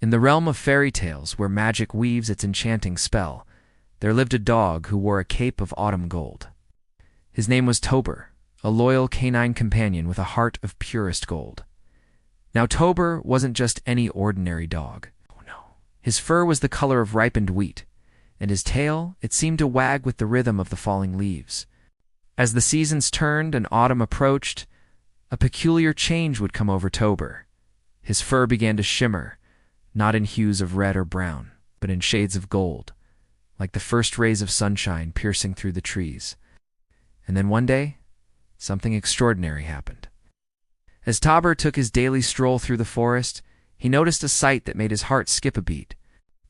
In the realm of fairy tales, where magic weaves its enchanting spell, there lived a dog who wore a cape of autumn gold. His name was Tober, a loyal canine companion with a heart of purest gold. Now Tober wasn't just any ordinary dog. Oh no. His fur was the color of ripened wheat, and his tail, it seemed to wag with the rhythm of the falling leaves. As the seasons turned and autumn approached, a peculiar change would come over Tober. His fur began to shimmer, not in hues of red or brown, but in shades of gold, like the first rays of sunshine piercing through the trees. And then one day, something extraordinary happened. As Tober took his daily stroll through the forest, he noticed a sight that made his heart skip a beat.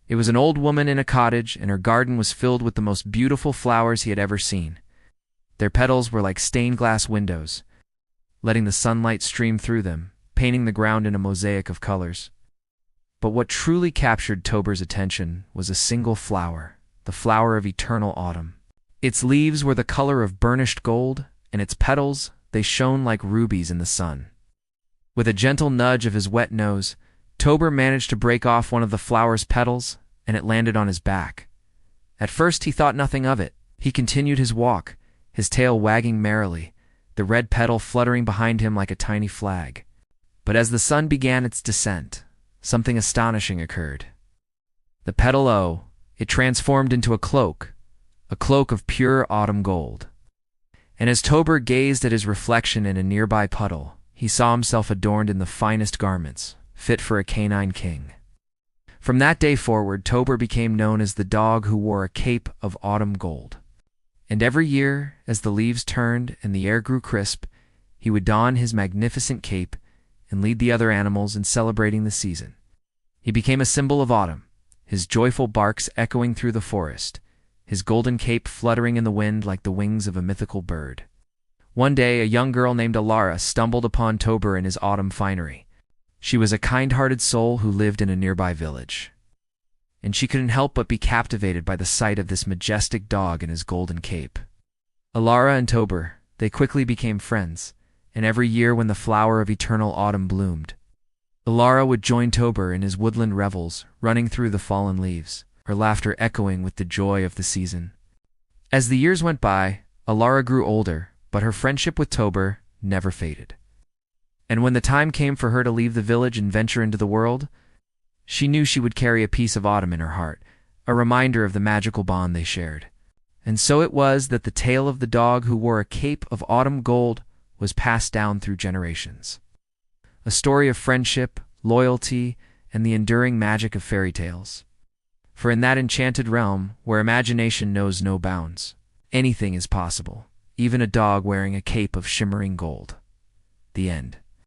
It was an old woman in a cottage, and her garden was filled with the most beautiful flowers he had ever seen. Their petals were like stained glass windows, letting the sunlight stream through them, painting the ground in a mosaic of colors. But what truly captured Tober's attention was a single flower, the flower of eternal autumn. Its leaves were the color of burnished gold, and its petals, they shone like rubies in the sun. With a gentle nudge of his wet nose, Tober managed to break off one of the flower's petals, and it landed on his back. At first he thought nothing of it. He continued his walk, his tail wagging merrily, the red petal fluttering behind him like a tiny flag. But as the sun began its descent, something astonishing occurred. The petal, it transformed into a cloak of pure autumn gold. And as Tober gazed at his reflection in a nearby puddle, he saw himself adorned in the finest garments, fit for a canine king. From that day forward, Tober became known as the dog who wore a cape of autumn gold. And every year, as the leaves turned and the air grew crisp, he would don his magnificent cape and lead the other animals in celebrating the season. He became a symbol of autumn, his joyful barks echoing through the forest, his golden cape fluttering in the wind like the wings of a mythical bird. One day, a young girl named Alara stumbled upon Tober in his autumn finery. She was a kind-hearted soul who lived in a nearby village, and she couldn't help but be captivated by the sight of this majestic dog in his golden cape. Alara and Tober, they quickly became friends, and every year when the flower of eternal autumn bloomed, Alara would join Tober in his woodland revels, running through the fallen leaves, her laughter echoing with the joy of the season. As the years went by, Alara grew older, but her friendship with Tober never faded. And when the time came for her to leave the village and venture into the world, she knew she would carry a piece of autumn in her heart, a reminder of the magical bond they shared. And so it was that the tale of the dog who wore a cape of autumn gold was passed down through generations. A story of friendship, loyalty, and the enduring magic of fairy tales. For in that enchanted realm, where imagination knows no bounds, anything is possible, even a dog wearing a cape of shimmering gold. The end.